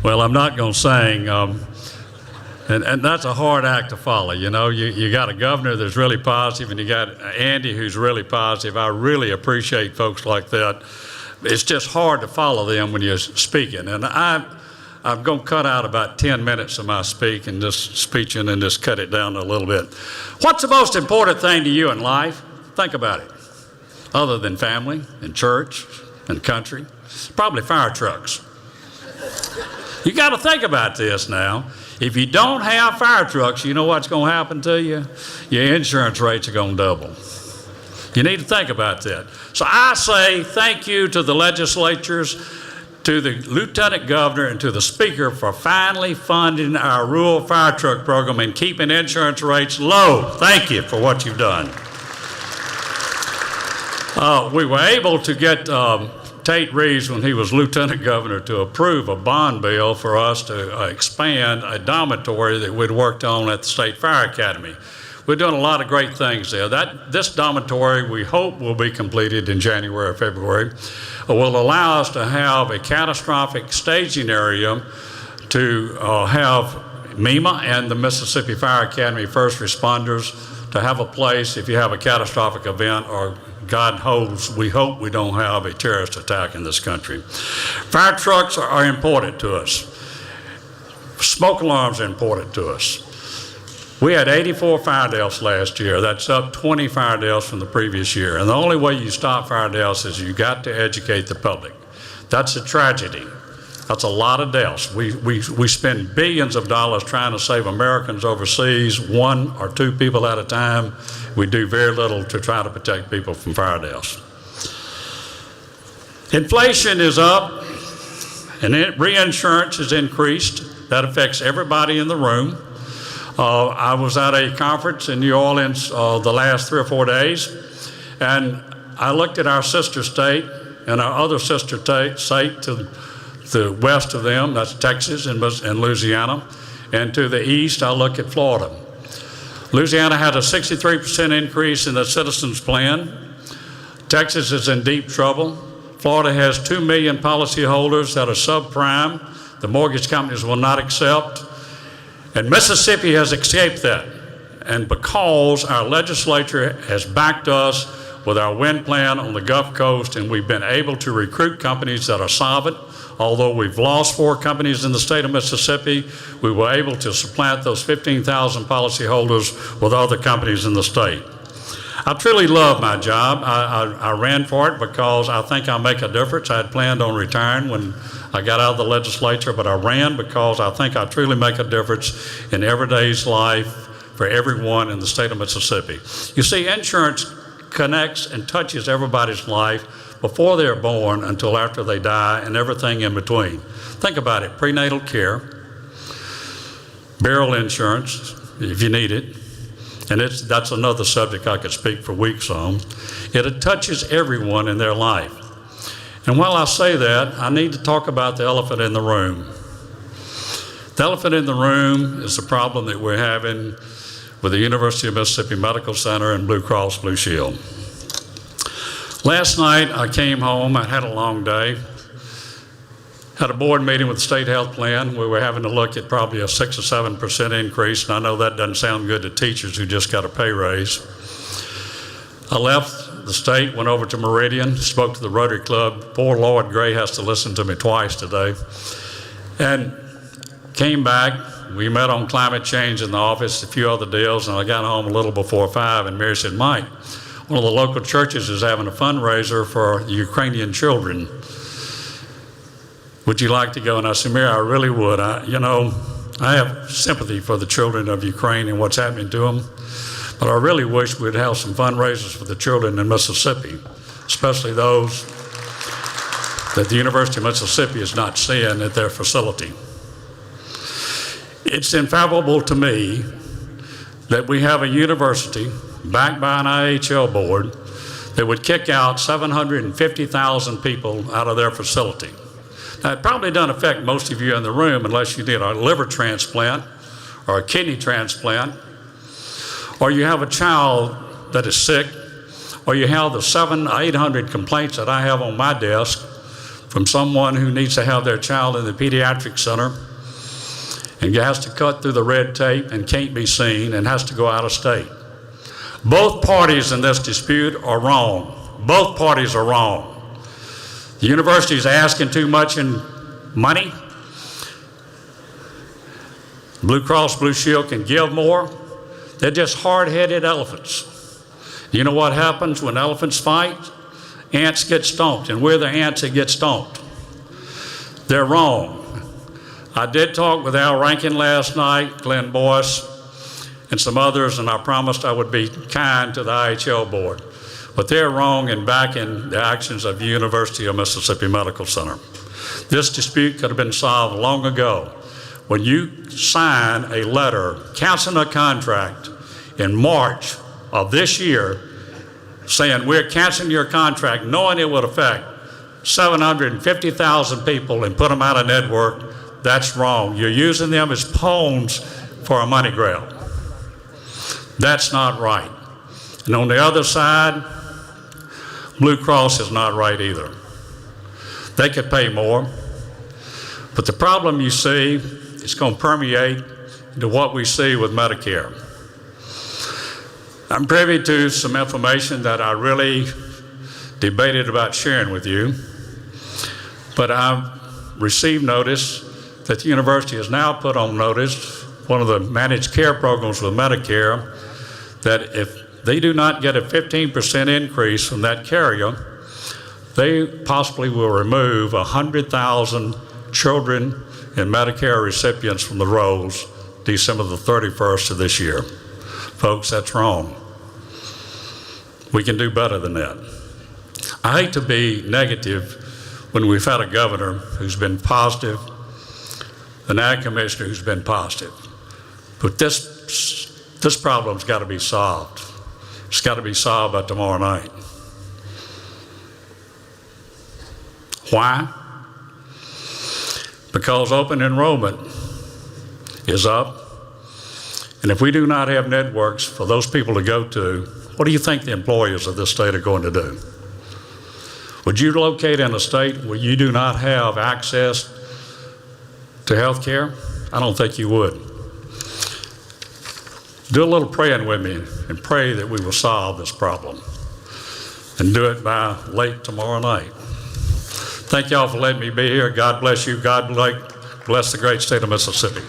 Well, I'm not going to sing, and that's a hard act to follow. You know, you got a governor that's really positive, and you got Andy who's really positive. I really appreciate folks like that. It's just hard to follow them when you're speaking, and I'm going to cut out about 10 minutes of my speech and just cut it down a little bit. What's the most important thing to you in life? Think about it. Other than family and church and country, probably fire trucks. You got to think about this now. If you don't have fire trucks, you know what's going to happen to you? Your insurance rates are going to double. You need to think about that. So I say thank you to the legislatures, to the lieutenant governor, and to the speaker for finally funding our rural fire truck program and keeping insurance rates low. Thank you for what you've done. We were able to get Tate Reeves, when he was lieutenant governor, to approve a bond bill for us to expand a dormitory that we'd worked on at the State Fire Academy. We're doing a lot of great things there. This dormitory, we hope, will be completed in January or February. Will allow us to have a catastrophic staging area to have MEMA and the Mississippi Fire Academy first responders to have a place if you have a catastrophic event, or God holds, we hope we don't have a terrorist attack in this country. Fire trucks are important to us. Smoke alarms are important to us. We had 84 fire deaths last year. That's up 20 fire deaths from the previous year. And the only way you stop fire deaths is you got to educate the public. That's a tragedy. That's a lot of deaths. We spend billions of dollars trying to save Americans overseas, 1 or 2 people at a time. We do very little to try to protect people from fire deaths. Inflation is up, and reinsurance has increased. That affects everybody in the room. I was at a conference in New Orleans the last 3 or 4 days, and I looked at our sister state and our other sister state to the west of them, that's Texas and Louisiana, and to the east I look at Florida. Louisiana had a 63% increase in the Citizens Plan. Texas is in deep trouble. Florida has 2 million policyholders that are subprime. The mortgage companies will not accept. And Mississippi has escaped that. And because our legislature has backed us with our wind plan on the Gulf Coast, and we've been able to recruit companies that are solvent. Although we've lost 4 companies in the state of Mississippi, we were able to supplant those 15,000 policyholders with other companies in the state. I truly love my job. I ran for it because I think I'll make a difference. I had planned on retiring when I got out of the legislature, but I ran because I think I truly make a difference in everyday's life for everyone in the state of Mississippi. You see, insurance connects and touches everybody's life before they're born until after they die, and everything in between. Think about it: prenatal care, burial insurance if you need it, and that's another subject I could speak for weeks on. It touches everyone in their life. And while I say that, I need to talk about the elephant in the room. The elephant in the room is the problem that we're having with the University of Mississippi Medical Center and Blue Cross Blue Shield. Last night I came home, I had a long day, had a board meeting with the state health plan. We were having to look at probably a 6 or 7% increase, and I know that doesn't sound good to teachers who just got a pay raise. I left the state, went over to Meridian, spoke to the Rotary Club. Poor Lloyd Gray has to listen to me twice today. And came back. We met on climate change in the office, a few other deals, and I got home a little before 5, and Mary said, "Mike, one of the local churches is having a fundraiser for Ukrainian children. Would you like to go?" And I said, "Mary, I really would. I have sympathy for the children of Ukraine and what's happening to them, but I really wish we'd have some fundraisers for the children in Mississippi, especially those that the University of Mississippi is not seeing at their facility." It's infallible to me that we have a university backed by an IHL board that would kick out 750,000 people out of their facility. Now, it probably doesn't affect most of you in the room unless you did a liver transplant or a kidney transplant, or you have a child that is sick, or you have the 700 or 800 complaints that I have on my desk from someone who needs to have their child in the pediatric center and has to cut through the red tape and can't be seen and has to go out of state. Both parties in this dispute are wrong. Both parties are wrong. The university is asking too much in money. Blue Cross Blue Shield can give more. They're just hard-headed elephants. You know what happens when elephants fight? Ants get stomped, and we're the ants that get stomped. They're wrong. I did talk with Al Rankin last night, Glenn Boyce, and some others, and I promised I would be kind to the IHL board. But they're wrong in backing the actions of the University of Mississippi Medical Center. This dispute could have been solved long ago. When you sign a letter canceling a contract in March of this year, saying we're canceling your contract, knowing it would affect 750,000 people and put them out of network, that's wrong. You're using them as pawns for a money grab. That's not right. And on the other side, Blue Cross is not right either. They could pay more, but the problem you see is going to permeate into what we see with Medicare. I'm privy to some information that I really debated about sharing with you, but I've received notice that the university has now put on notice one of the managed care programs with Medicare that if they do not get a 15% increase from that carrier, they possibly will remove 100,000 children and Medicare recipients from the rolls December the 31st of this year. Folks, that's wrong. We can do better than that. I hate to be negative when we've had a governor who's been positive, an ag commissioner who's been positive. But this problem's got to be solved. It's got to be solved by tomorrow night. Why? Because open enrollment is up, and if we do not have networks for those people to go to, what do you think the employers of this state are going to do? Would you locate in a state where you do not have access to health care? I don't think you would. Do a little praying with me and pray that we will solve this problem, and do it by late tomorrow night. Thank y'all for letting me be here. God bless you. God bless the great state of Mississippi.